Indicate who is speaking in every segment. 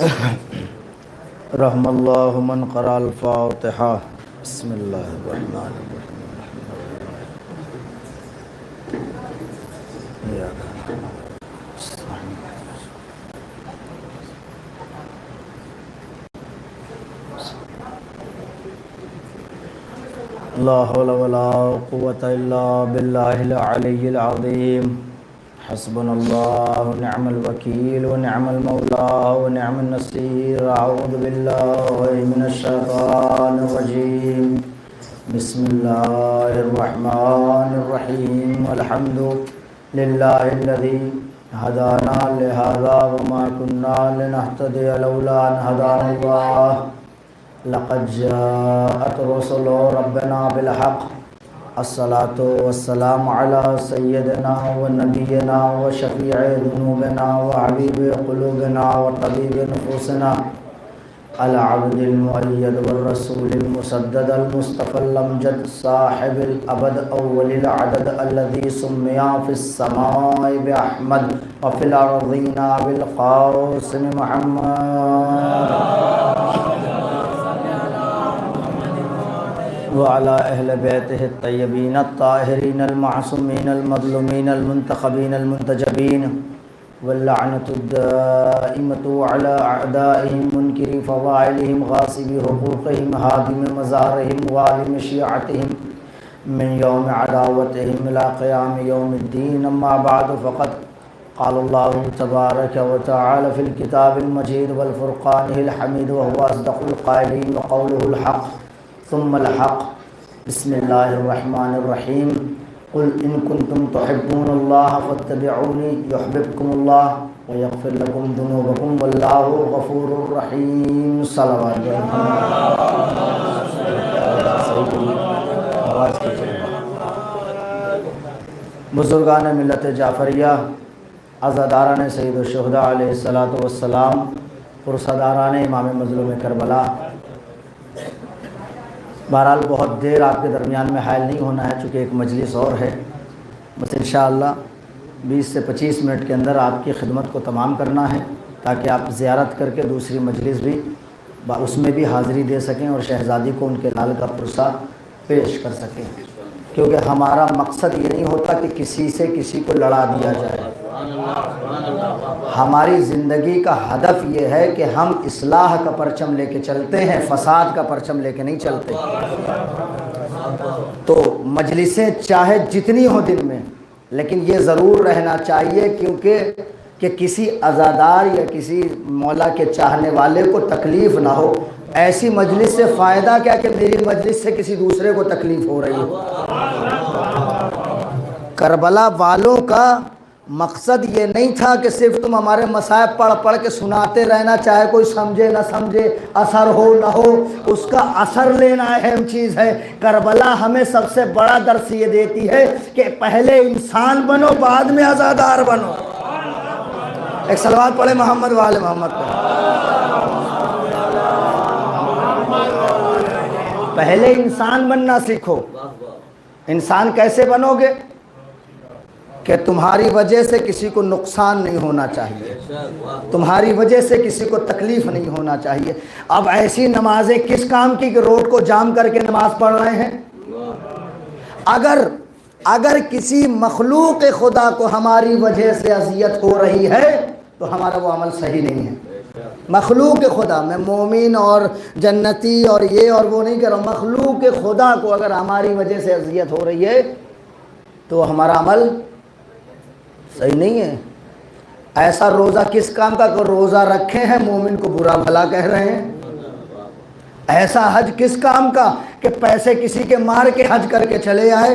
Speaker 1: رحم اللہ من قرأ الفاتحہ بسم اللہ الرحمن الرحیم لا حول ولا قوة الا باللہ العلی العظیم حسبنا اللہ نعم الوکیل ونعم المولا ونعم النصیر اعوذ باللہ من الشیطان الرجیم بسم اللہ الرحمن الرحیم الحمد للہ الذی ہدانا لہذا وما كنا لنہتدی لولا ان ہدانا اللہ لقد جاءت رسل ربنا بالحق الصلاة والسلام على سيدنا ونبينا وشفيع ذنوبنا وحبيب قلوبنا وطبيب نفوسنا العبد المؤيد والرسول المسدد المصطفى الأمجد صاحب الأبد أول العدد الذي سمي في السماء بأحمد وفي الأرضين بالقاسم محمد وعلى أهل بيته الطيبين الطاهرين المعصومين المظلومين المنتخبين المنتجبين واللعنة الدائمة على أعدائهم منكري فضائلهم غاصبي حقوقهم هادم مزارهم والم شيعتهم من يوم عداوتهم إلى قيام يوم الدين أما بعد فقد قال الله تبارك وتعالى في الكتاب المجيد والفرقان الحميد وهو أصدق القائلين وقوله الحق ثم الحق بسم اللہ الرحمن الرحیم قل ان کنتم تحبون اللہ فاتبعونی یحببکم اللہ ویغفر لکم ذنوبکم واللہ غفور الرحیم صلوات بزرگان ملت جعفریہ، عزاداران سید الشہداء علیہ الصلاۃ والسلام، پرسداران امام مظلوم کربلا، بہرحال بہت دیر آپ کے درمیان میں حائل نہیں ہونا ہے چونکہ ایک مجلس اور ہے، بس انشاءاللہ 20 سے 25 منٹ کے اندر آپ کی خدمت کو تمام کرنا ہے تاکہ آپ زیارت کر کے دوسری مجلس بھی اس میں بھی حاضری دے سکیں اور شہزادی کو ان کے لال کا پرسہ پیش کر سکیں، کیونکہ ہمارا مقصد یہ نہیں ہوتا کہ کسی سے کسی کو لڑا دیا جائے۔ ہماری زندگی کا ہدف یہ ہے کہ ہم اصلاح کا پرچم لے کے چلتے ہیں، فساد کا پرچم لے کے نہیں چلتے۔ تو مجلسیں چاہے جتنی ہو دن میں، لیکن یہ ضرور رہنا چاہیے کیونکہ کہ کسی عزادار یا کسی مولا کے چاہنے والے کو تکلیف نہ ہو۔ ایسی مجلس سے فائدہ کیا کہ میری مجلس سے کسی دوسرے کو تکلیف ہو رہی ہے۔ کربلا والوں کا مقصد یہ نہیں تھا کہ صرف تم ہمارے مصائب پڑھ پڑھ کے سناتے رہنا، چاہے کوئی سمجھے نہ سمجھے، اثر ہو نہ ہو، اس کا اثر لینا اہم چیز ہے۔ کربلا ہمیں سب سے بڑا درس یہ دیتی ہے کہ پہلے انسان بنو، بعد میں عزادار بنو۔ ایک صلوات پڑھے محمد وآل محمد پر۔ پہلے انسان بننا سیکھو۔ انسان کیسے بنو گے؟ کہ تمہاری وجہ سے کسی کو نقصان نہیں ہونا چاہیے، تمہاری وجہ سے کسی کو تکلیف نہیں ہونا چاہیے۔ اب ایسی نمازیں کس کام کی کہ روڈ کو جام کر کے نماز پڑھ رہے ہیں؟ اگر کسی مخلوق خدا کو ہماری وجہ سے اذیت ہو رہی ہے تو ہمارا وہ عمل صحیح نہیں ہے۔ مخلوق خدا، میں مومن اور جنتی اور یہ اور وہ نہیں کہہ رہا ہوں، مخلوق خدا کو اگر ہماری وجہ سے اذیت ہو رہی ہے تو ہمارا عمل صحیح نہیں ہے۔ ایسا روزہ کس کام کا کہ روزہ رکھے ہیں مومن کو برا بھلا کہہ رہے ہیں؟ ایسا حج کس کام کا کہ پیسے کسی کے مار کے حج کر کے چلے آئے؟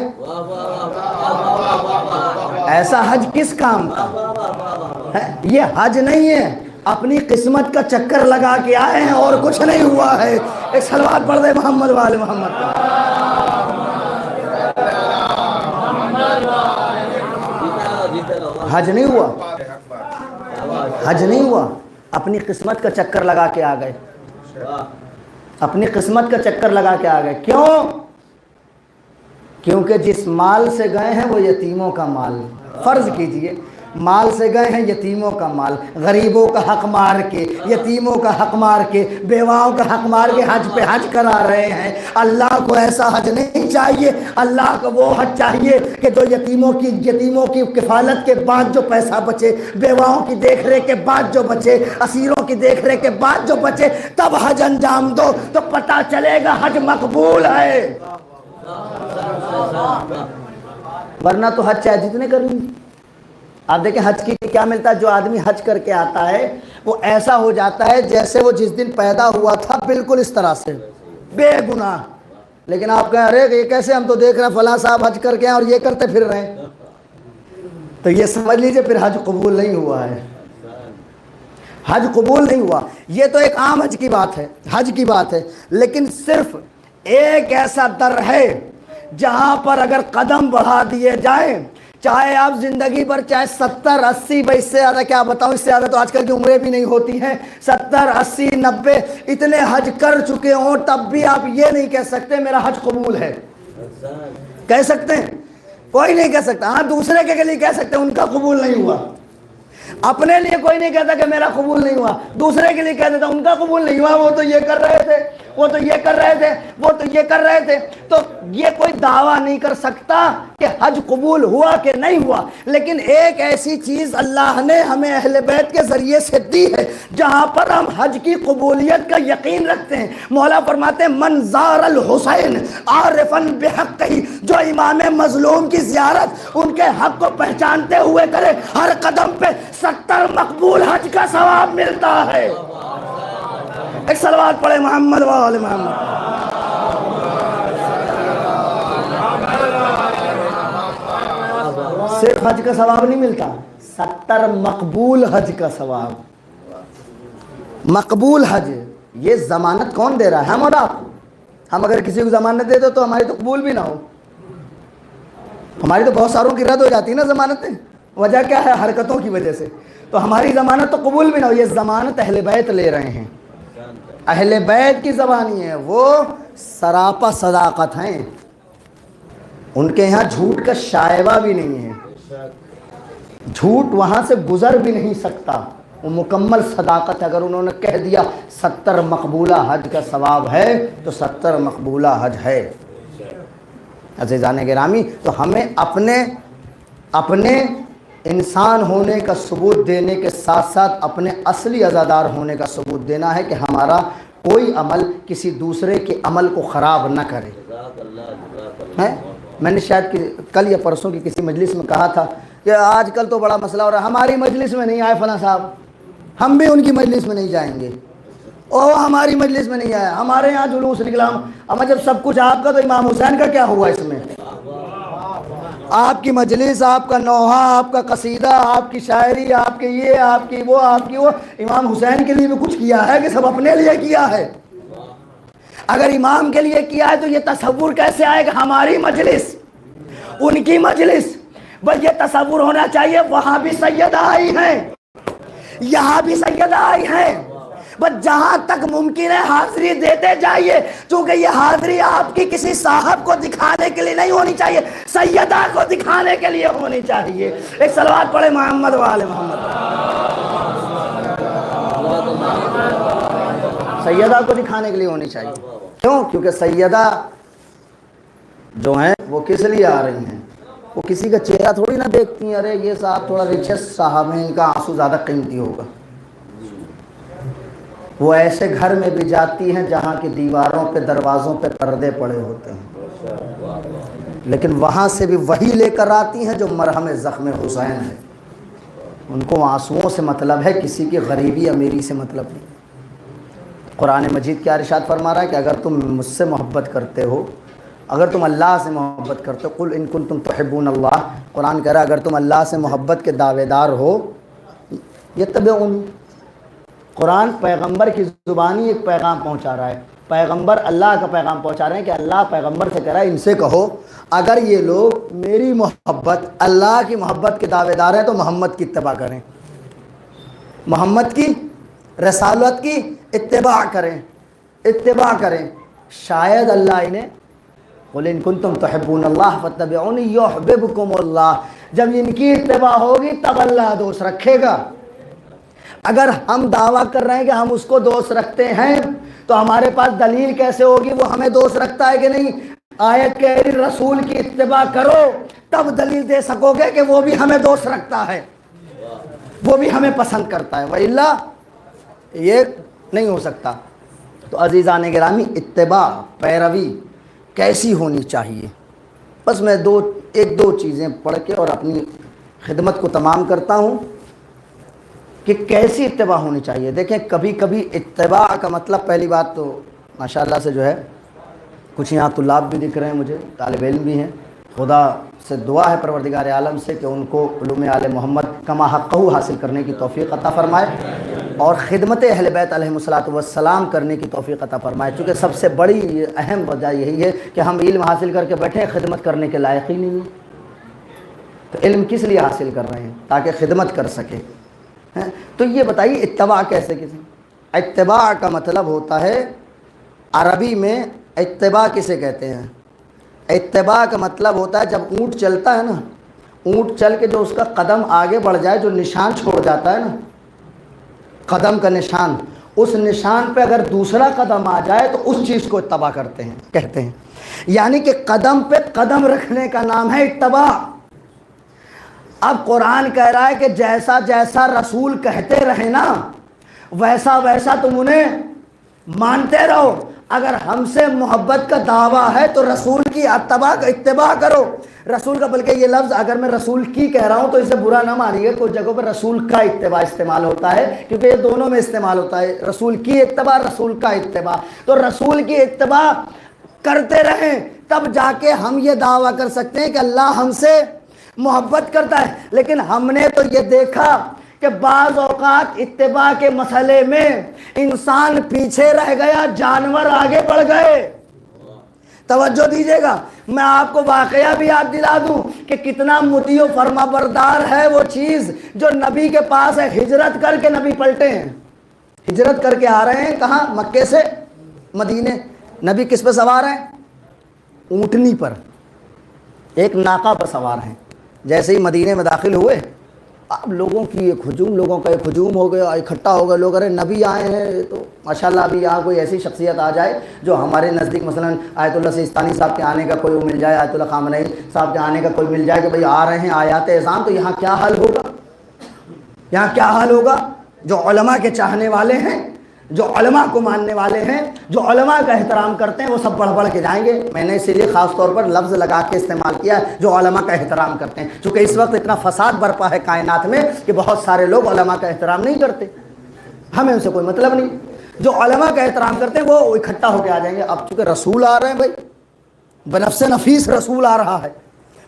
Speaker 1: ایسا حج کس کام کا؟ یہ حج نہیں ہے، اپنی قسمت کا چکر لگا کے آئے ہیں اور کچھ نہیں ہوا ہے۔ ایک صلوات پڑھ دے محمد وآل محمد کا۔ حج نہیں ہوا، حج نہیں ہوا، اپنی قسمت کا چکر لگا کے آ گئے، اپنی قسمت کا چکر لگا کے آ گئے۔ کیوں؟ کیونکہ جس مال سے گئے ہیں وہ یتیموں کا مال۔ فرض کیجئے مال سے گئے ہیں یتیموں کا مال، غریبوں کا حق مار کے، یتیموں کا حق مار کے، بیواؤں کا حق مار کے حج پہ حج کرا رہے ہیں۔ اللہ کو ایسا حج نہیں چاہیے، اللہ کو وہ حج چاہیے کہ جو یتیموں کی کفالت کے بعد جو پیسہ بچے، بیواؤں کی دیکھ ریکھ کے بعد جو بچے، اسیروں کی دیکھ ریکھ کے بعد جو بچے، تب حج انجام دو تو پتہ چلے گا حج مقبول ہے۔ ورنہ تو حج چاہے جتنے کر لیں۔ آپ دیکھیں حج کی کیا ملتا ہے، جو آدمی حج کر کے آتا ہے وہ ایسا ہو جاتا ہے جیسے وہ جس دن پیدا ہوا تھا بالکل اس طرح سے، بے گناہ۔ لیکن آپ کہیں ارے یہ کیسے، ہم تو دیکھ رہے ہیں فلاں صاحب حج کر کے ہیں اور یہ کرتے پھر رہے ہیں، تو یہ سمجھ لیجئے پھر حج قبول نہیں ہوا ہے، حج قبول نہیں ہوا۔ یہ تو ایک عام حج کی بات ہے، حج کی بات ہے، لیکن صرف ایک ایسا در ہے جہاں پر اگر قدم بڑھا دیے جائیں، چاہے آپ زندگی پر چاہے 70-80، بھائی اس سے زیادہ کیا بتاؤں، اس سے زیادہ تو آج کل کی عمریں بھی نہیں ہوتی ہیں، 70-80-90 اتنے حج کر چکے ہوں تب بھی آپ یہ نہیں کہہ سکتے میرا حج قبول ہے۔ کہہ سکتے ہیں؟ کوئی نہیں کہہ سکتا۔ ہاں دوسرے کے لیے کہہ سکتے ہیں ان کا قبول نہیں ہوا، اپنے لیے کوئی نہیں کہتا کہ میرا قبول نہیں ہوا، دوسرے کے لیے کہہ دیتا ان کا قبول نہیں ہوا، وہ تو یہ کر رہے تھے، وہ تو یہ کر رہے تھے، وہ تو یہ کر رہے تھے۔ تو یہ کوئی دعویٰ نہیں کر سکتا کہ حج قبول ہوا کہ نہیں ہوا، لیکن ایک ایسی چیز اللہ نے ہمیں اہل بیت کے ذریعے سے دی ہے جہاں پر ہم حج کی قبولیت کا یقین رکھتے ہیں۔ مولا فرماتے ہیں من زار الحسین عارفا بحقہ، جو امام مظلوم کی زیارت ان کے حق کو پہچانتے ہوئے کرے، ہر قدم پہ 70 مقبول حج کا ثواب ملتا ہے۔ ایک صلوات پڑھے محمد و آل محمد۔ صرف حج کا ثواب نہیں ملتا، 70 مقبول حج کا ثواب۔ مقبول حج، یہ ضمانت کون دے رہا ہے؟ ہم اور آپ۔ ہم اگر کسی کو ضمانت دے دو تو ہماری تو قبول بھی نہ ہو، ہماری تو بہت ساروں کی رد ہو جاتی ہے نا ضمانتیں۔ وجہ کیا ہے؟ حرکتوں کی وجہ سے۔ تو ہماری ضمانت تو قبول بھی نہ ہو، یہ ضمانت اہل بیت لے رہے ہیں، اہل بیت کی زبانی ہے، وہ سراپا صداقت ہیں، ان کے یہاں جھوٹ کا شائبہ بھی نہیں ہے، جھوٹ وہاں سے گزر بھی نہیں سکتا، وہ مکمل صداقت ہے۔ اگر انہوں نے کہہ دیا 70 مقبولہ حج کا ثواب ہے تو 70 مقبولہ حج ہے۔ عزیزان گرامی، تو ہمیں اپنے انسان ہونے کا ثبوت دینے کے ساتھ ساتھ اپنے اصلی عزادار ہونے کا ثبوت دینا ہے کہ ہمارا کوئی عمل کسی دوسرے کے عمل کو خراب نہ کرے۔ میں نے شاید کل یا پرسوں کی کسی مجلس میں کہا تھا کہ آج کل تو بڑا مسئلہ ہو رہا ہے، ہماری مجلس میں نہیں آئے فلاں صاحب، ہم بھی ان کی مجلس میں نہیں جائیں گے، او ہماری مجلس میں نہیں آیا، ہمارے یہاں جلوس نکلا۔ اما جب سب کچھ آپ کا تو امام حسین کا کیا ہوا اس میں؟ آپ کی مجلس، آپ کا نوحہ، آپ کا قصیدہ، آپ کی شاعری، آپ کے یہ، آپ کی وہ، آپ کی وہ، امام حسین کے لیے بھی کچھ کیا ہے کہ سب اپنے لیے کیا ہے؟ اگر امام کے لیے کیا ہے تو یہ تصور کیسے آئے کہ ہماری مجلس ان کی مجلس؟ بس یہ تصور ہونا چاہیے وہاں بھی سیدہ آئی ہیں، یہاں بھی سیدہ آئی ہیں، بس جہاں تک ممکن ہے حاضری دیتے جائیے، چونکہ یہ حاضری آپ کی کسی صاحب کو دکھانے کے لیے نہیں ہونی چاہیے، سیدہ کو دکھانے کے لیے ہونی چاہیے۔ ایک صلوات پڑھے محمد و آل محمد۔ سیدہ کو دکھانے کے لیے ہونی چاہیے، کیوں؟ کیونکہ سیدہ جو ہیں وہ کس لیے آ رہی ہیں؟ وہ کسی کا چہرہ تھوڑی نہ دیکھتی ہیں، ارے یہ صاحب تھوڑا ریچس صاحب ہیں، ان کا آنسو زیادہ قیمتی ہوگا۔ وہ ایسے گھر میں بھی جاتی ہیں جہاں کی دیواروں پہ، دروازوں پہ پردے پڑے ہوتے ہیں، لیکن وہاں سے بھی وہی لے کر آتی ہیں جو مرہم زخم حسین ہے۔ ان کو آنسوؤں سے مطلب ہے، کسی کی غریبی امیری سے مطلب نہیں۔ قرآن مجید کیا ارشاد فرما رہا ہے کہ اگر تم مجھ سے محبت کرتے ہو، اگر تم اللہ سے محبت کرتے ہو، قل ان کنتم تحبون اللہ، قرآن کہہ رہا ہے اگر تم اللہ سے محبت کے دعوے دار ہو، یتبعونی، قرآن پیغمبر کی زبانی ایک پیغام پہنچا رہا ہے، پیغمبر اللہ کا پیغام پہنچا رہے ہیں کہ اللہ پیغمبر سے کہہ رہا ہے ان سے کہو اگر یہ لوگ میری محبت، اللہ کی محبت کے دعوے دار ہیں تو محمد کی اتباع کریں، محمد کی رسالت کی اتباع کریں۔ شاید اللہ انہیں قل ان کنتم تحبون اللہ فاتبعونی یحببکم اللہ، جب ان کی اتباع ہوگی تب اللہ دوست رکھے گا۔ اگر ہم دعویٰ کر رہے ہیں کہ ہم اس کو دوست رکھتے ہیں تو ہمارے پاس دلیل کیسے ہوگی وہ ہمیں دوست رکھتا ہے کہ نہیں؟ آیت کہہ رہی رسول کی اتباع کرو تب دلیل دے سکو گے کہ وہ بھی ہمیں دوست رکھتا ہے، وہ بھی ہمیں پسند کرتا ہے، وإلا یہ نہیں ہو سکتا۔ تو عزیزان گرامی، اتباع پیروی کیسی ہونی چاہیے؟ بس میں ایک دو چیزیں پڑھ کے اور اپنی خدمت کو تمام کرتا ہوں کہ کیسی اتباع ہونی چاہیے۔ دیکھیں کبھی کبھی اتباع کا مطلب، پہلی بات تو ماشاءاللہ سے جو ہے کچھ یہاں طلاب بھی دکھ رہے ہیں، مجھے طالب علم بھی ہیں، خدا سے دعا ہے پروردگار عالم سے کہ ان کو علوم آل محمد کما حقہ حاصل کرنے کی توفیق عطا فرمائے اور خدمت اہل بیت علیہم الصلوۃ والسلام کرنے کی توفیق عطا فرمائے، چونکہ سب سے بڑی اہم وجہ یہی ہے کہ ہم علم حاصل کر کے بیٹھے ہیں، خدمت کرنے کے لائق ہی نہیں ہیں۔ تو علم کس لیے حاصل کر رہے ہیں؟ تاکہ خدمت کر سکے۔ تو یہ بتائیے اتباع کیسے کسی؟ اتباع کا مطلب ہوتا ہے، عربی میں اتباع کسے کہتے ہیں؟ اتباع کا مطلب ہوتا ہے جب اونٹ چلتا ہے نا، اونٹ چل کے جو اس کا قدم آگے بڑھ جائے، جو نشان چھوڑ جاتا ہے نا، قدم کا نشان، اس نشان پہ اگر دوسرا قدم آ جائے تو اس چیز کو اتباع کہتے ہیں۔ یعنی کہ قدم پہ قدم رکھنے کا نام ہے اتباع۔ اب قرآن کہہ رہا ہے کہ جیسا جیسا رسول کہتے رہے نا ویسا ویسا تم انہیں مانتے رہو۔ اگر ہم سے محبت کا دعویٰ ہے تو رسول کی اتباع کرو۔ رسول کا، بلکہ یہ لفظ اگر میں رسول کی کہہ رہا ہوں تو اسے برا نہ مانیے، کچھ جگہوں پر رسول کا اتباع استعمال ہوتا ہے، کیونکہ یہ دونوں میں استعمال ہوتا ہے، رسول کی اتباع، رسول کا اتباع۔ تو رسول کی اتباع کرتے رہیں تب جا کے ہم یہ دعویٰ کر سکتے ہیں کہ اللہ ہم سے محبت کرتا ہے۔ لیکن ہم نے تو یہ دیکھا کہ بعض اوقات اتباع کے مسئلے میں انسان پیچھے رہ گیا، جانور آگے بڑھ گئے۔ توجہ دیجیے گا، میں آپ کو واقعہ بھی یاد دلا دوں کہ کتنا مطیع و فرما بردار ہے وہ چیز جو نبی کے پاس ہے۔ ہجرت کر کے نبی پلٹے ہیں، ہجرت کر کے آ رہے ہیں کہاں؟ مکے سے مدینے۔ نبی کس پہ سوار ہیں؟ اونٹنی پر، ایک ناقہ پر سوار ہیں۔ جیسے ہی مدینے میں داخل ہوئے، اب لوگوں کی ایک ہجوم، لوگوں کا ایک ہجوم ہو گیا، اکٹھا ہو گئے لوگ، ارے نبی آئے ہیں تو ماشاءاللہ ابھی یہاں کوئی ایسی شخصیت آ جائے جو ہمارے نزدیک، مثلا آیت اللہ سیستانی صاحب کے آنے کا کوئی وہ مل جائے، آیت اللہ خامنئی صاحب کے آنے کا کوئی مل جائے کہ بھئی آ رہے ہیں آیات اعظام، تو یہاں کیا حال ہوگا؟ یہاں کیا حال ہوگا؟ جو علماء کے چاہنے والے ہیں، جو علماء کو ماننے والے ہیں، جو علماء کا احترام کرتے ہیں، وہ سب بڑھ بڑھ کے جائیں گے۔ میں نے اسی لیے خاص طور پر لفظ لگا کے استعمال کیا ہے جو علماء کا احترام کرتے ہیں، چونکہ اس وقت اتنا فساد برپا ہے کائنات میں کہ بہت سارے لوگ علماء کا احترام نہیں کرتے، ہمیں ان سے کوئی مطلب نہیں۔ جو علماء کا احترام کرتے ہیں وہ اکٹھا ہو کے آ جائیں گے۔ اب چونکہ رسول آ رہے ہیں، بھائی بنفس نفیس رسول آ رہا ہے،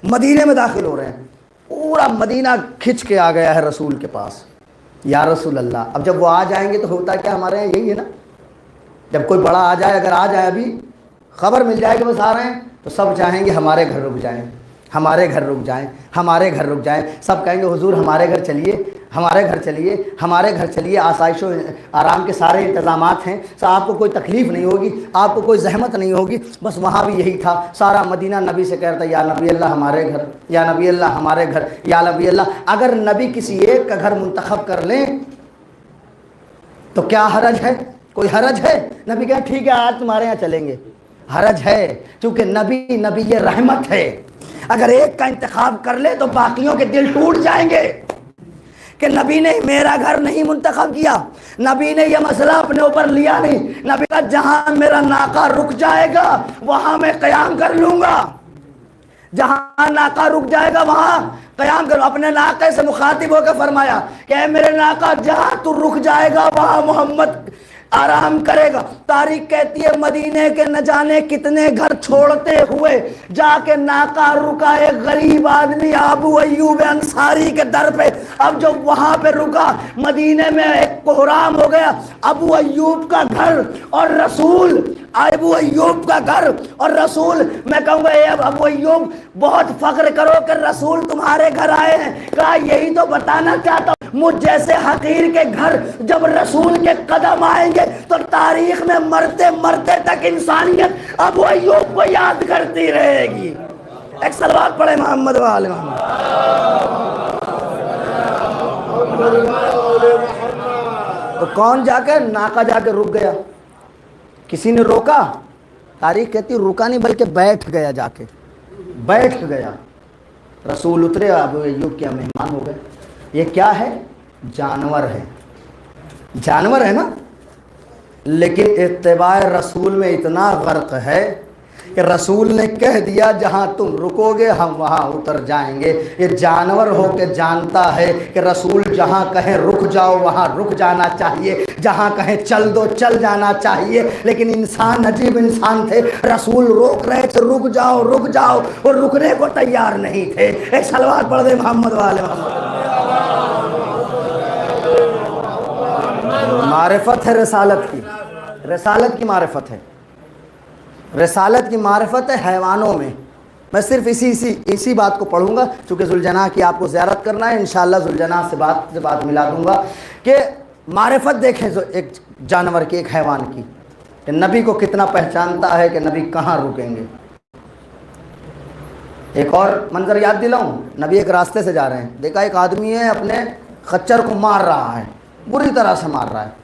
Speaker 1: مدینے میں داخل ہو رہے ہیں، پورا مدینہ کھنچ کے آ گیا ہے رسول کے پاس، یا رسول اللہ۔ اب جب وہ آ جائیں گے تو ہوتا ہے کیا ہمارے یہاں یہی ہے نا، جب کوئی بڑا آ جائے، اگر آ جائے ابھی خبر مل جائے کہ بس آ رہے ہیں، تو سب چاہیں گے ہمارے گھر رک جائیں، ہمارے گھر رک جائیں، ہمارے گھر رک جائیں۔ سب کہیں گے حضور ہمارے گھر چلیے، ہمارے گھر چلیے، ہمارے گھر چلیے، آسائش و آرام کے سارے انتظامات ہیں، آپ کو کوئی تکلیف نہیں ہوگی، آپ کو کوئی زحمت نہیں ہوگی۔ بس وہاں بھی یہی تھا، سارا مدینہ نبی سے کہتا یا نبی اللہ ہمارے گھر، یا نبی اللہ ہمارے گھر، یا نبی اللہ۔ اگر نبی کسی ایک کا گھر منتخب کر لیں تو کیا حرج ہے؟ کوئی حرج ہے؟ نبی کہا ٹھیک ہے آج تمہارے یہاں چلیں گے۔ حرج ہے، کیونکہ نبی یہ رحمت ہے۔ اگر ایک کا انتخاب کر لے تو باقیوں کے دل ٹوٹ جائیں گے کہ نبی نے میرا گھر نہیں منتخب کیا، نبی نے یہ مسئلہ اپنے اوپر لیا نہیں۔ نبی کا جہاں میرا ناقہ رک جائے گا وہاں میں قیام کر لوں گا، جہاں ناقہ رک جائے گا وہاں قیام کرو۔ اپنے ناقے سے مخاطب ہو کے فرمایا کہ اے میرے ناقہ جہاں تو رک جائے گا وہاں محمد آرام کرے گا۔ تاریخ کہتی ہے مدینے کے نہ جانے کتنے گھر چھوڑتے ہوئے جا کے ناقہ رکا ایک غریب آدمی ابو ایوب انصاری کے در پہ۔ اب جو وہاں پہ رکا مدینے میں ایک کوہرام ہو گیا، ابو ایوب کا گھر اور رسول، ابو ایوب کا گھر اور رسول۔ میں کہوں گا اے ابو ایوب بہت فخر کرو کہ رسول تمہارے گھر آئے ہیں۔ کہا یہی تو بتانا چاہتا ہوں، مجھ جیسے حقیر کے گھر جب رسول کے قدم آئیں گے تو تاریخ میں مرتے مرتے تک انسانیت ابو ایوب کو یاد کرتی رہے گی۔ ایک صلوات پڑھے محمد و آل محمد۔ کون جا کے ناقہ جا کے رک گیا؟ کسی نے روکا؟ تاریخ کہتی رکا نہیں بلکہ بیٹھ گیا، جا کے بیٹھ گیا۔ رسول اترے، ابو ایوب کیا مہمان ہو گئے۔ یہ کیا ہے؟ جانور ہے، جانور ہے نا، لیکن اتباع رسول میں اتنا غرق ہے کہ رسول نے کہہ دیا جہاں تم رکو گے ہم وہاں اتر جائیں گے۔ یہ جانور ہو کے جانتا ہے کہ رسول جہاں کہیں رک جاؤ وہاں رک جانا چاہیے، جہاں کہیں چل دو چل جانا چاہیے، لیکن انسان عجیب انسان تھے، رسول روک رہے تھے رک جاؤ رک جاؤ، اور رکنے کو تیار نہیں تھے۔ ایک صلوات پڑھ دے محمد والے محمد۔ معرفت ہے رسالت کی، رسالت کی معرفت ہے، رسالت کی معرفت ہے حیوانوں میں۔ میں صرف اسی بات کو پڑھوں گا، چونکہ ذوالجناح کی آپ کو زیارت کرنا ہے، انشاءاللہ ذوالجناح سے بات ملا دوں گا کہ معرفت دیکھیں ایک جانور کی، ایک حیوان کی، کہ نبی کو کتنا پہچانتا ہے کہ نبی کہاں رکیں گے۔ ایک اور منظر یاد دلاؤں، نبی ایک راستے سے جا رہے ہیں، دیکھا ایک آدمی ہے اپنے خچر کو مار رہا ہے، بری طرح سے مار رہا ہے۔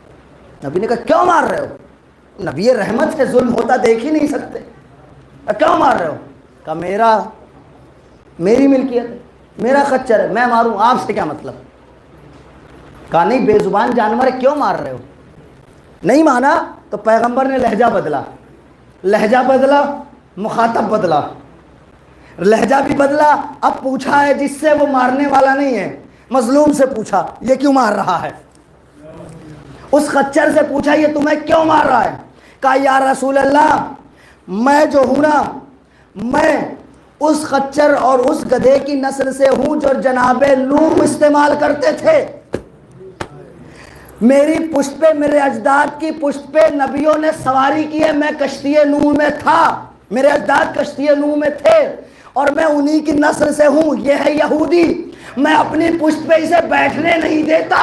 Speaker 1: نبی نے کہا کیوں مار رہے ہو؟ نبی رحمت ہے، ظلم ہوتا دیکھ ہی نہیں سکتے، کیوں مار رہے ہو؟ کہا میری ملکیت ہے، میرا خچر ہے، میں ماروں، آپ سے کیا مطلب؟ کہا نہیں، بے زبان جانور ہے، کیوں مار رہے ہو؟ نہیں مانا تو پیغمبر نے لہجہ بدلا، مخاطب بدلا، لہجہ بھی بدلا۔ اب پوچھا ہے جس سے وہ مارنے والا نہیں ہے، مظلوم سے پوچھا یہ کیوں مار رہا ہے؟ اس خچر سے پوچھا یہ تمہیں کیوں مار رہا ہے؟ کہا یا رسول اللہ، میں جو ہوں نا، میں اس خچر اور اس گدھے کی نسل سے ہوں جو جناب نوح استعمال کرتے تھے۔ میری پشت پہ، میرے اجداد کی پشت پہ نبیوں نے سواری کی ہے، میں کشتی نوح میں تھا، میرے اجداد کشتی نوح میں تھے، اور میں انہی کی نسل سے ہوں۔ یہ ہے یہودی، میں اپنی پشت پہ اسے بیٹھنے نہیں دیتا،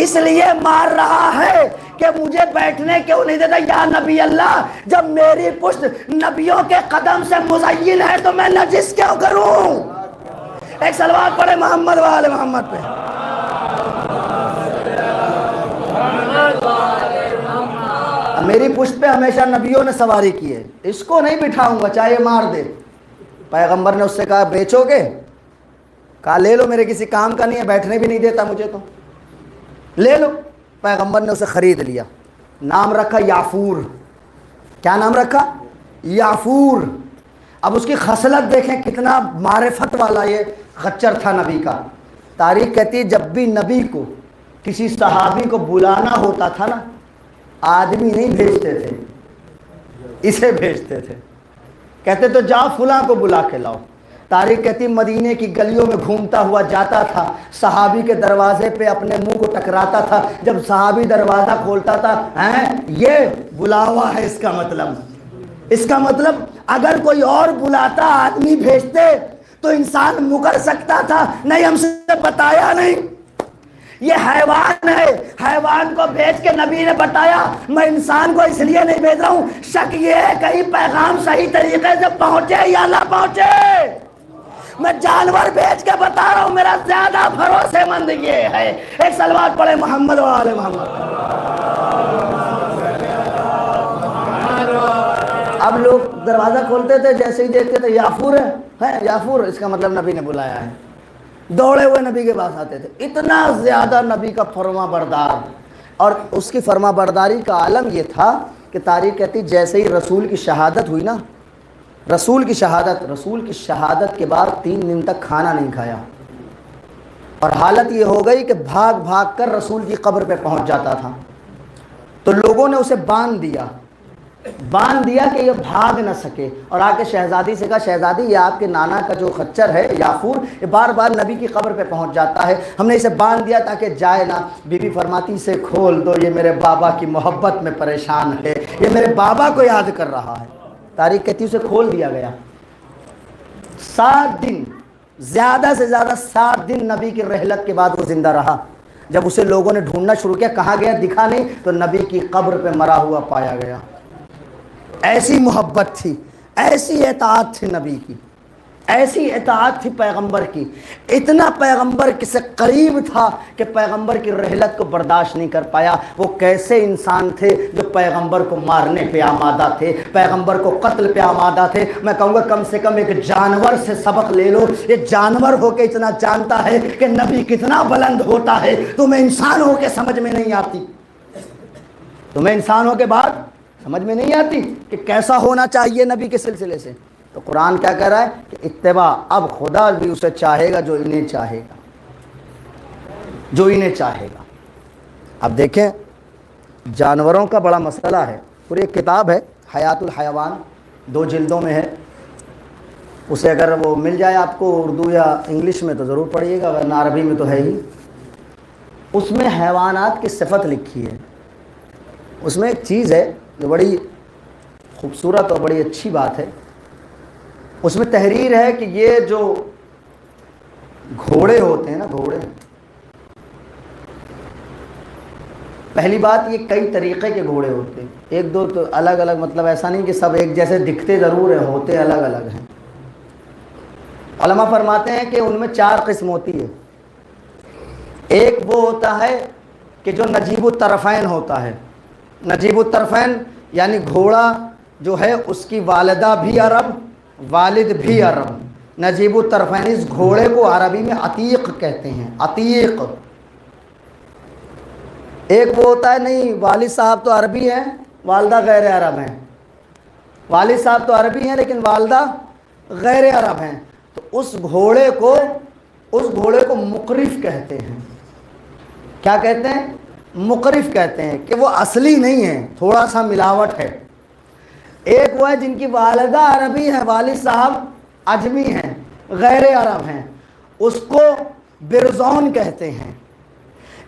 Speaker 1: اس لیے مار رہا ہے کہ مجھے بیٹھنے کیوں نہیں دیتا۔ یا نبی اللہ، جب میری پشت نبیوں کے قدم سے مزین ہے تو میں نجس کیوں کروں؟ ایک صلوات پڑھے محمد والے محمد پہ۔ میری پشت پہ ہمیشہ نبیوں نے سواری کی ہے، اس کو نہیں بٹھاؤں گا چاہے مار دے۔ پیغمبر نے اس سے کہا بیچو گے؟ کہا لے لو، میرے کسی کام کا نہیں ہے، بیٹھنے بھی نہیں دیتا مجھے تو، لے لو۔ پیغمبر نے اسے خرید لیا، نام رکھا یافور۔ کیا نام رکھا؟ یافور۔ اب اس کی خصلت دیکھیں کتنا معرفت والا یہ خچر تھا نبی کا۔ تاریخ کہتی ہے جب بھی نبی کو کسی صحابی کو بلانا ہوتا تھا نا، آدمی نہیں بھیجتے تھے، اسے بھیجتے تھے، کہتے تو جاؤ فلاں کو بلا کے لاؤ۔ تاریخ کہتی مدینے کی گلیوں میں گھومتا ہوا جاتا تھا، صحابی کے دروازے پہ اپنے منہ کو ٹکراتا تھا، جب صحابی دروازہ کھولتا تھا، یہ بلاوا ہے، اس کا مطلب اگر کوئی اور بلاتا، آدمی بھیجتے تو انسان مکر سکتا تھا، نہیں ہم سے بتایا نہیں، یہ حیوان ہے، حیوان کو بھیج کے نبی نے بتایا میں انسان کو اس لیے نہیں بھیج رہا ہوں، شک یہ ہے کہیں پیغام صحیح طریقے سے پہنچے یا نہ پہنچے، میں جانور بھیج کے بتا رہا ہوں، میرا زیادہ بھروسے مند یہ ہے۔ ایک صلوات پڑھے محمد و آل محمد۔ اب لوگ دروازہ کھولتے تھے، جیسے ہی دیکھتے تھے یافور ہے یافور، اس کا مطلب نبی نے بلایا ہے، دوڑے ہوئے نبی کے پاس آتے تھے۔ اتنا زیادہ نبی کا فرما بردار، اور اس کی فرما برداری کا عالم یہ تھا کہ تاریخ کہتی جیسے ہی رسول کی شہادت ہوئی نا، رسول کی شہادت کے بعد 3 دن تک کھانا نہیں کھایا، اور حالت یہ ہو گئی کہ بھاگ بھاگ کر رسول کی قبر پہ پہنچ جاتا تھا۔ تو لوگوں نے اسے باندھ دیا کہ یہ بھاگ نہ سکے، اور آ کے شہزادی سے کہا شہزادی یہ آپ کے نانا کا جو خچر ہے یافور، یہ بار بار نبی کی قبر پہ پہنچ جاتا ہے، ہم نے اسے باندھ دیا تاکہ جائے نہ۔ بی بی فرماتی اسے کھول دو، یہ میرے بابا کی محبت میں پریشان ہے، یہ میرے بابا کو یاد کر رہا ہے۔ تاریخ کہتی اسے کھول دیا گیا۔ 7 دن، زیادہ سے زیادہ 7 دن نبی کی رحلت کے بعد وہ زندہ رہا۔ جب اسے لوگوں نے ڈھونڈنا شروع کیا، کہاں گیا دکھا نہیں، تو نبی کی قبر پہ مرا ہوا پایا گیا۔ ایسی محبت تھی، ایسی اطاعت تھی نبی کی، ایسی اطاعت تھی پیغمبر کی، اتنا پیغمبر سے قریب تھا کہ پیغمبر کی رحلت کو برداشت نہیں کر پایا۔ وہ کیسے انسان تھے جو پیغمبر کو مارنے پہ آمادہ تھے، پیغمبر کو قتل پہ آمادہ تھے۔ میں کہوں گا کم سے کم ایک جانور سے سبق لے لو، یہ جانور ہو کے اتنا جانتا ہے کہ نبی کتنا بلند ہوتا ہے، تمہیں انسان ہو کے سمجھ میں نہیں آتی، تمہیں انسان ہو کے بعد سمجھ میں نہیں آتی کہ کیسا ہونا چاہیے نبی کے سلسلے سے۔ تو قرآن کیا کہہ رہا ہے کہ اتباع، اب خدا بھی اسے چاہے گا جو انہیں چاہے گا، جو انہیں چاہے گا۔ اب دیکھیں جانوروں کا بڑا مسئلہ ہے، پوری ایک کتاب ہے حیات الحیوان، 2 جلدوں میں ہے، اسے اگر وہ مل جائے آپ کو اردو یا انگلش میں تو ضرور پڑھیے گا، ورنہ عربی میں تو ہے ہی۔ اس میں حیوانات کی صفت لکھی ہے، اس میں ایک چیز ہے جو بڑی خوبصورت اور بڑی اچھی بات ہے، اس میں تحریر ہے کہ یہ جو گھوڑے ہوتے ہیں نا، گھوڑے، پہلی بات یہ کئی طریقے کے گھوڑے ہوتے ہیں، 1-2 تو الگ الگ، مطلب ایسا نہیں کہ سب ایک جیسے دکھتے ضرور ہیں، ہوتے الگ الگ ہیں۔ علماء فرماتے ہیں کہ ان میں 4 قسم ہوتی ہے۔ ایک وہ ہوتا ہے کہ جو نجیب الطرفین ہوتا ہے، نجیب الطرفین یعنی گھوڑا جو ہے اس کی والدہ بھی عرب، والد بھی عرب، نجیب الطرفین۔ اس گھوڑے کو عربی میں عتیق کہتے ہیں، عتیق۔ ایک وہ ہوتا ہے نہیں، والد صاحب تو عربی ہیں، والدہ غیر عرب ہیں، والد صاحب تو عربی ہیں لیکن والدہ غیر عرب ہیں، تو اس گھوڑے کو مقرف کہتے ہیں۔ کیا کہتے ہیں؟ مقرف کہتے ہیں، کہ وہ اصلی نہیں ہے، تھوڑا سا ملاوٹ ہے۔ ایک وہ ہے جن کی والدہ عربی ہے، والد صاحب عجمی ہیں، غیر عرب ہیں، اس کو برزون کہتے ہیں۔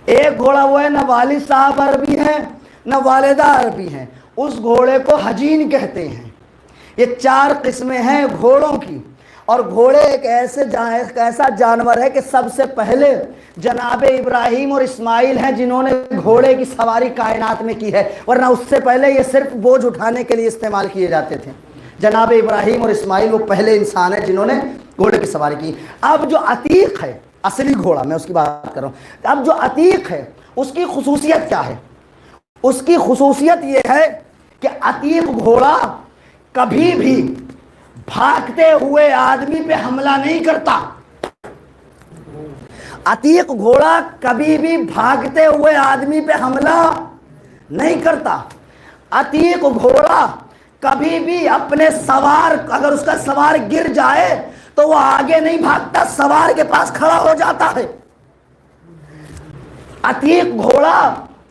Speaker 1: ایک گھوڑا وہ ہے نہ والد صاحب عربی ہیں نہ والدہ عربی ہیں، اس گھوڑے کو حجین کہتے ہیں۔ یہ 4 قسمیں ہیں گھوڑوں کی، اور گھوڑے ایک ایسا جانور ہے کہ سب سے پہلے جناب ابراہیم اور اسماعیل ہیں جنہوں نے گھوڑے کی سواری کائنات میں کی ہے، ورنہ اس سے پہلے یہ صرف بوجھ اٹھانے کے لیے استعمال کیے جاتے تھے۔ جناب ابراہیم اور اسماعیل وہ پہلے انسان ہیں جنہوں نے گھوڑے کی سواری کی۔ اب جو عتیق ہے، اصلی گھوڑا، میں اس کی بات کر رہا ہوں، اب جو عتیق ہے اس کی خصوصیت کیا ہے؟ اس کی خصوصیت یہ ہے کہ عتیق گھوڑا کبھی بھی بھاگتے ہوئے آدمی پہ حملہ نہیں کرتا۔ عتیق گھوڑا کبھی بھی بھاگتے ہوئے آدمی پہ حملہ نہیں کرتا۔ عتیق گھوڑا کبھی بھی اپنے سوار، اگر اس کا سوار گر جائے تو وہ آگے نہیں بھاگتا، سوار کے پاس کھڑا ہو جاتا ہے۔ عتیق گھوڑا،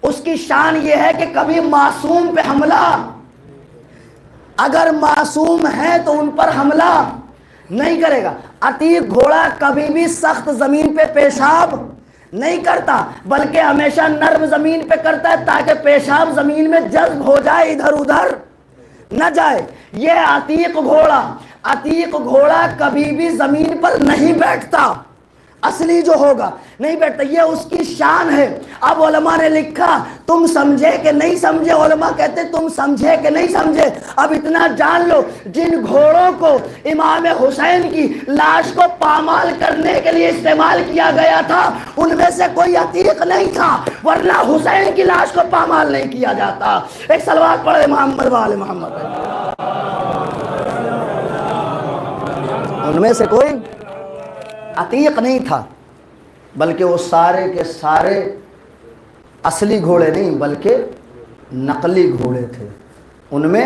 Speaker 1: اس کی شان یہ ہے کہ کبھی معصوم پہ حملہ، اگر معصوم ہے تو ان پر حملہ نہیں کرے گا۔ عتیق گھوڑا کبھی بھی سخت زمین پہ پیشاب نہیں کرتا، بلکہ ہمیشہ نرم زمین پہ کرتا ہے تاکہ پیشاب زمین میں جذب ہو جائے، ادھر ادھر نہ جائے۔ یہ عتیق گھوڑا کبھی بھی زمین پر نہیں بیٹھتا، اصلی جو ہوگا نہیں بیٹھتا، یہ اس کی شان ہے۔ اب علماء نے لکھا تم سمجھے کہ نہیں سمجھے، علماء کہتے تم سمجھے کہ نہیں سمجھے۔ اب اتنا جان لو، جن گھوڑوں کو امام حسین کی لاش کو پامال کرنے کے لیے استعمال کیا گیا تھا ان میں سے کوئی عتیق نہیں تھا، ورنہ حسین کی لاش کو پامال نہیں کیا جاتا۔ ایک صلوات پڑھے محمد وآل محمد۔ ان میں سے کوئی عتیق نہیں تھا، بلکہ وہ سارے کے سارے اصلی گھوڑے نہیں بلکہ نقلی گھوڑے تھے، ان میں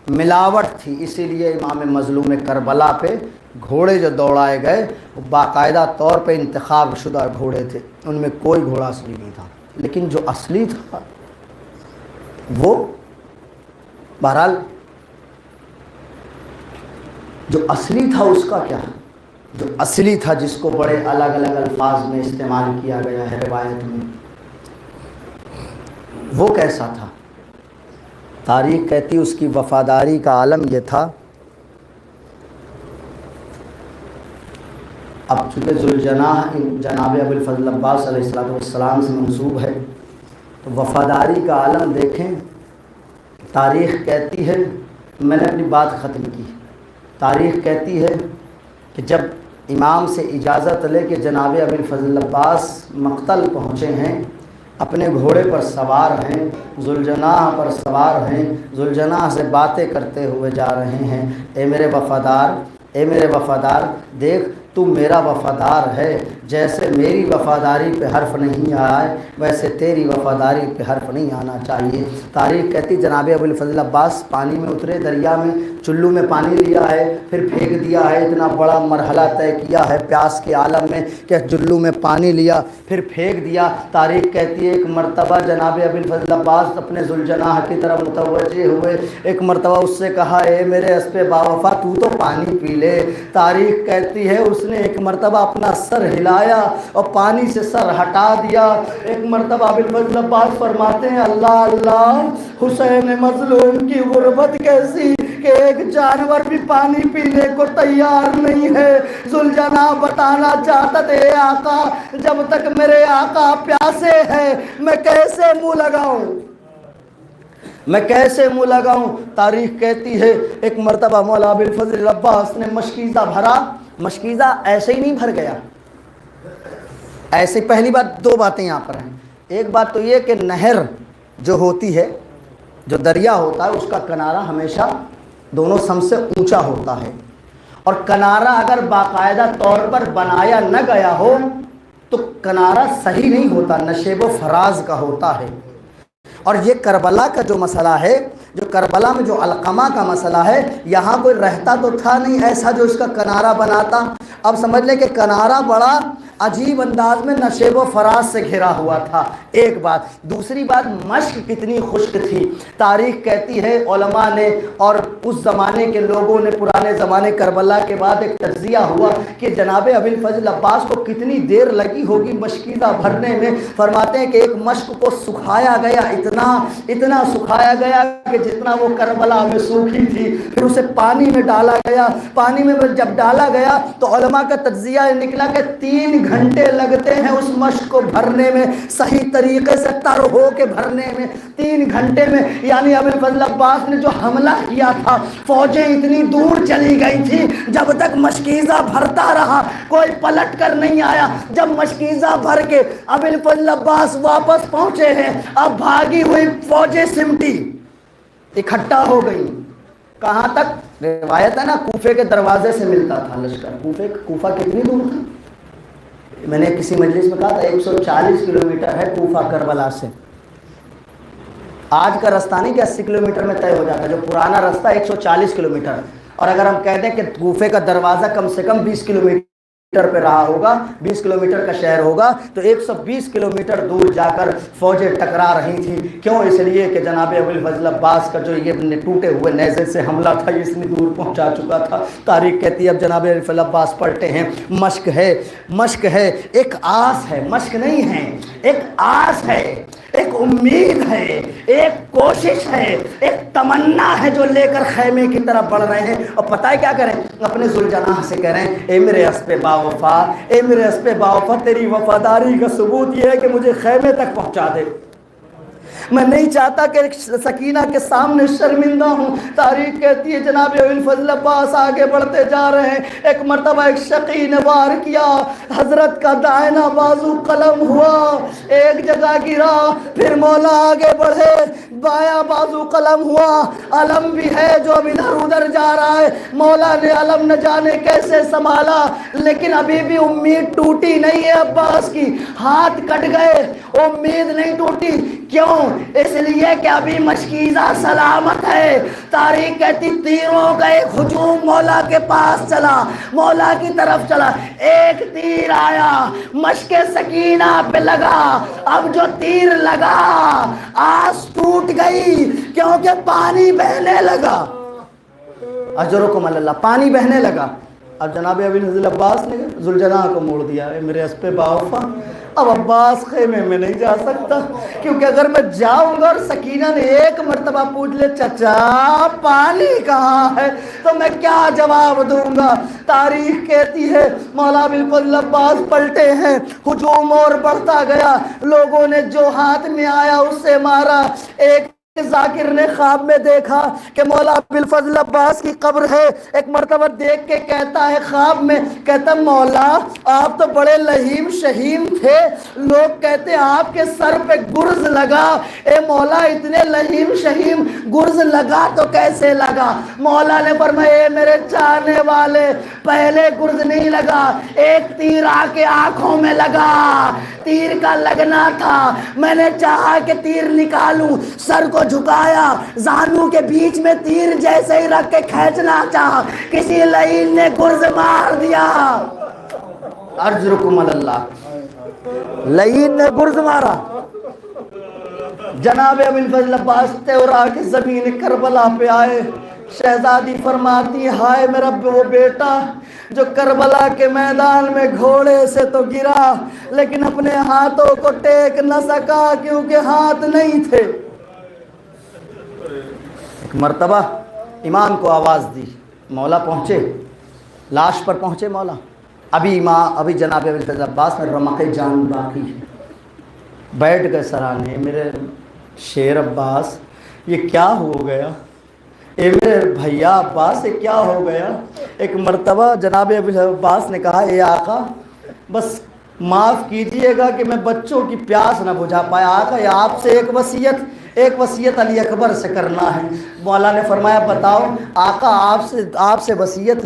Speaker 1: ملاوٹ تھی۔ اسی لیے امام مظلوم کربلا پہ گھوڑے جو دوڑائے گئے وہ باقاعدہ طور پہ انتخاب شدہ گھوڑے تھے، ان میں کوئی گھوڑا اصلی نہیں تھا۔ لیکن جو اصلی تھا وہ بہرحال جو اصلی تھا اس کا کیا، جو اصلی تھا جس کو بڑے الگ الگ الفاظ میں استعمال کیا گیا ہے روایت میں، وہ کیسا تھا؟ تاریخ کہتی اس کی وفاداری کا عالم یہ تھا۔ اب چونکہ ذوالجناح جناب ابو الفضل عباس علیہ السلام سے منسوب ہے تو وفاداری کا عالم دیکھیں۔ تاریخ کہتی ہے، میں نے اپنی بات ختم کی، تاریخ کہتی ہے کہ جب امام سے اجازت لے کے جناب ابی الفضل عباس مقتل پہنچے ہیں، اپنے گھوڑے پر سوار ہیں، ذوالجناح پر سوار ہیں، ذوالجناح سے باتیں کرتے ہوئے جا رہے ہیں، اے میرے وفادار، اے میرے وفادار، دیکھ تو میرا وفادار ہے، جیسے میری وفاداری پہ حرف نہیں آئے ویسے تیری وفاداری پہ حرف نہیں آنا چاہیے۔ تاریخ کہتی جناب ابو الفضل عباس پانی میں اترے، دریا میں چلو میں پانی لیا ہے، پھر پھینک دیا ہے، اتنا بڑا مرحلہ طے کیا ہے پیاس کے عالم میں کہ چلو میں پانی لیا پھر پھینک دیا۔ تاریخ کہتی ہے ایک مرتبہ جناب ابو الفضل عباس اپنے ذوالجناح کی طرف متوجہ ہوئے، ایک مرتبہ اس سے کہا اے میرے اسپِ باوفا تو تو پانی پی لے۔ تاریخ کہتی ہے اس نے ایک مرتبہ اپنا سر ہلایا اور پانی سے سر ہٹا دیا۔ ایک مرتبہ ابو الفضل عباس فرماتے ہیں اللہ اللہ، حسین مظلوم کی غربت کیسی کہ ایک جانور بھی پانی پینے کو تیار نہیں ہے۔ ذوالجناح بتانا چاہتا تھے اے آقا، جب تک میرے آقا پیاسے ہیں میں کیسے منہ لگاؤں، میں کیسے منہ لگاؤں۔ تاریخ کہتی ہے ایک مرتبہ مولا ابو الفضل عباس نے مشکیزہ بھرا، مشکیزہ ایسے ہی نہیں بھر گیا، ایسے پہلی بات دو باتیں یہاں پر ہیں۔ ایک بات تو یہ کہ نہر جو ہوتی ہے، جو دریا ہوتا ہے، اس کا کنارہ ہمیشہ دونوں سم سے اونچا ہوتا ہے، اور کنارہ اگر باقاعدہ طور پر بنایا نہ گیا ہو تو کنارہ صحیح نہیں ہوتا، نشیب و فراز کا ہوتا ہے۔ اور یہ کربلا کا جو مسئلہ ہے، جو کربلا میں جو علقمہ کا مسئلہ ہے، یہاں کوئی رہتا تو تھا نہیں ایسا جو اس کا کنارہ بناتا۔ اب سمجھ لیں کہ کنارہ بڑا عجیب انداز میں نشیب و فراز سے گھرا ہوا تھا، ایک بات۔ دوسری بات مشق کتنی خشک تھی۔ تاریخ کہتی ہے علماء نے اور اس زمانے کے لوگوں نے، پرانے زمانے کربلا کے بعد ایک تجزیہ ہوا کہ جناب ابو الفضل عباس کو کتنی دیر لگی ہوگی مشکیزہ بھرنے میں۔ فرماتے ہیں کہ ایک مشق کو سکھایا گیا، اتنا سکھایا گیا کہ جتنا وہ کربلا میں سوکھی تھی، پھر اسے پانی میں ڈالا گیا۔ پانی میں جب ڈالا گیا تو علماء کا تجزیہ نکلا کہ 3 گھنٹے لگتے ہیں اس مشق کو بھرنے میں، صحیح طریقے سے تر ہو کے بھرنے میں 3 گھنٹے میں۔ یعنی ابو الفضل عباس نے جو حملہ کیا تھا، فوجیں اتنی دور چلی گئی تھی، جب تک مشکیزہ بھرتا رہا کوئی پلٹ کر نہیں آیا۔ جب مشکیزہ بھر کے ابو الفضل عباس واپس پہنچے ہیں، اب بھاگی ہوئی فوجیں سمٹی اکٹھا ہو گئی۔ کہاں تک؟ روایت ہے نا کوفے کے دروازے سے ملتا تھا لشکر۔ کوفہ کتنی دور تھا؟ میں نے کسی مجلس میں کہا تھا 140 کلومیٹر ہے کوفہ کربلا سے۔ آج کا رستہ نہیں کہ 80 کلومیٹر میں طے ہو جاتا ہے، جو پرانا رستہ 140 کلومیٹر۔ اور اگر ہم کہہ دیں کہ کوفے کا دروازہ کم سے کم 20 کلومیٹر پہ رہا ہوگا، 20 کلومیٹر کا شہر ہوگا، تو 120 کلومیٹر دور جا کر فوجیں ٹکرا رہی تھیں۔ کیوں؟ اس لیے کہ جناب ابو الفضل عباس کا جو یہ ٹوٹے ہوئے نیزے سے حملہ تھا یہ اتنی دور پہنچا چکا تھا۔ تاریخ کہتی ہے اب جناب ابو الفضل عباس پلٹے ہیں، مشق ہے، مشق ہے، ایک آس ہے، مشق نہیں ہے، ایک آس ہے، ایک امید ہے، ایک کوشش ہے، ایک تمنا ہے جو لے کر خیمے کی طرف بڑھ رہے ہیں۔ اور پتہ ہے کیا کریں؟ اپنے ذوالجناح سے کہہ رہے ہیں اے میرے اسپِ باوفا، اے میرے اسپِ باوفا، تیری وفاداری کا ثبوت یہ ہے کہ مجھے خیمے تک پہنچا دے، میں نہیں چاہتا کہ سکینہ کے سامنے شرمندہ ہوں۔ تاریخ کہتی ہے جناب ابو الفضل عباس آگے بڑھتے جا رہے ہیں۔ ایک مرتبہ ایک شقی نے وار کیا، حضرت کا دائنا بازو قلم ہوا، ایک جگہ گرا، پھر مولا آگے بڑھے، بایاں بازو قلم ہوا، علم بھی ہے جو اب ادھر ادھر جا رہا ہے۔ مولا نے علم نہ جانے کیسے سنبھالا، لیکن ابھی بھی امید ٹوٹی نہیں ہے عباس کی، ہاتھ کٹ گئے، امید نہیں ٹوٹی۔ کیوں؟ اس لیے کہ ابھی مشکیزہ سلامت ہے۔ تاریخ کہتی تیروں کا ایک ہجوم مولا کے پاس چلا، مولا کی طرف چلا، ایک تیر آیا مشک سکینہ پہ لگا، اب جو تیر لگا آس ٹوٹ گئی کیونکہ پانی بہنے لگا۔ اجرکم اللہ، پانی بہنے لگا۔ اب جناب ابو الفضل عباس نے ذوالجناح کو موڑ دیا، میرے اسپِ باوفا اب عباس خیمے میں نہیں جا سکتا، کیونکہ اگر میں جاؤں گا اور سکینہ نے ایک مرتبہ پوچھ لے چچا پانی کہاں ہے تو میں کیا جواب دوں گا۔ تاریخ کہتی ہے مولا ابو الفضل عباس پلٹے ہیں، ہجوم اور بڑھتا گیا، لوگوں نے جو ہاتھ میں آیا اس سے مارا، ایک ذاکر نے خواب میں دیکھا کہ مولا ابوالفضل عباس کی قبر ہے. ایک مرتبہ دیکھ کے کہتا ہے خواب میں، کہتا مولا آپ تو بڑے لہیم شہیم تھے، لوگ کہتے آپ کے سر پہ گرز لگا. اے مولا اتنے لہیم شہیم گرز لگا تو کیسے لگا؟ مولا نے فرمایا اے میرے چاہنے والے، پہلے گرز نہیں لگا، ایک تیر آ کے آنکھوں میں لگا. تیر کا لگنا تھا، میں نے چاہا کہ تیر نکالوں، سر کو جھکایا، زانوں کے بیچ میں تیر جیسے ہی رکھ کے کھینچنا چاہا، کسی لعین نے گرز مار دیا. ارجرکم اللہ، لعین نے گرز مارا. جناب ابوالفضل عباس تیورا کی زمین کربلا پہ آئے. شہزادی فرماتی ہائے میرا وہ بیٹا جو کربلا کے میدان میں گھوڑے سے تو گرا لیکن اپنے ہاتھوں کو ٹیک نہ سکا کیونکہ ہاتھ نہیں تھے. ایک مرتبہ امام کو آواز دی، مولا پہنچے، لاش پر پہنچے مولا. ابھی جناب ابوالفضل عباس میں رمق جان باقی ہے. بیٹھ گئے سرانے، میرے شیر عباس یہ کیا ہو گیا؟ اے میرے بھیا عباس یہ کیا ہو گیا؟ ایک مرتبہ جناب ابوالفضل عباس نے کہا اے آقا بس معاف کیجئے گا کہ میں بچوں کی پیاس نہ بجھا پایا. آقا یہ آپ سے ایک وصیت علی اکبر سے کرنا ہے. مولا نے فرمایا بتاؤ. آقا آپ سے وصیت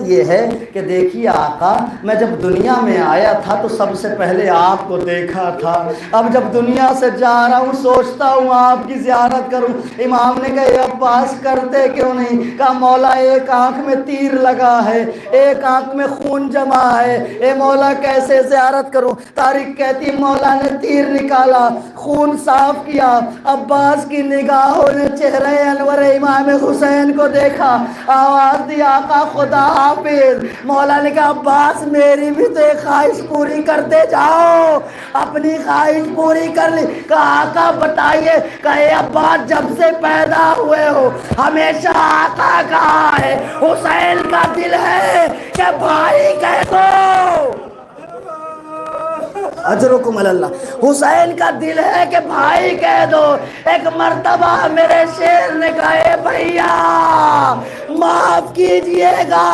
Speaker 1: یہ ہے کہ دیکھیے آقا میں جب دنیا میں آیا تھا تو سب سے پہلے آپ کو دیکھا تھا، اب جب دنیا سے جا رہا ہوں سوچتا ہوں آپ کی زیارت کروں. امام نے کہا اے عباس کرتے کیوں نہیں؟ کہا مولا ایک آنکھ میں تیر لگا ہے، ایک آنکھ میں خون جمع ہے، اے مولا کیسے زیارت کروں؟ تاریخ کہتی مولا نے تیر نکالا، خون صاف کیا. عباس کی نگاہوں نے چہرہ انور امام حسین کو دیکھا، آواز دی آقا خدا حافظ. مولا نے کہا عباس میری بھی تو ایک خواہش پوری کرتے جاؤ. اپنی خواہش پوری کر لی. کہا آقا بتائیے. کہے عباس جب سے پیدا ہوئے ہو ہمیشہ آقا کہا ہے حسین کا دل ہے کہ بھائی کہہ دو. اجرکم اللہ. حسین کا دل ہے کہ بھائی کہہ دو. ایک مرتبہ میرے شیر نے کہا اے بھیا معاف کیجئے گا،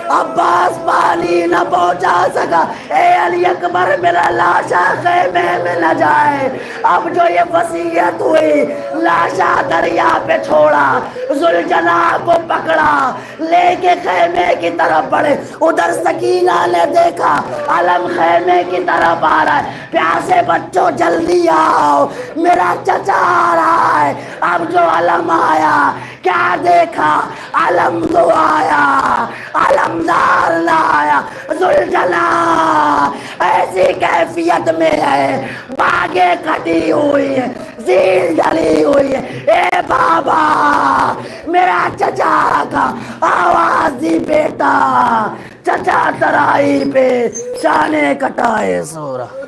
Speaker 1: عباس پانی نہ پہنچا سکا. اے علی اکبر میرا لاشا خیمے میں نہ جائے. اب جو یہ وصیت ہوئی لاشا دریا پہ چھوڑا، ذوالجناح کو پکڑا، لے کے خیمے کی طرف بڑھے. ادھر سکینہ نے دیکھا علم خیمے کی طرف آ رہا ہے. پیاسے بچوں جلدی آؤ میرا چچا آ رہا ہے. اب جو علم آیا کیا دیکھا؟ علم تو آیا، علمدار نہ آیا. ذوالجلال ایسی کیفیت میں ہے، باغیں کٹی ہوئی ہیں، زیر ڈلی ہوئی ہے. اے بابا میرا چچا کا آواز دی بیٹا. چچا ترائی پہ چانے کٹائے سو رہا.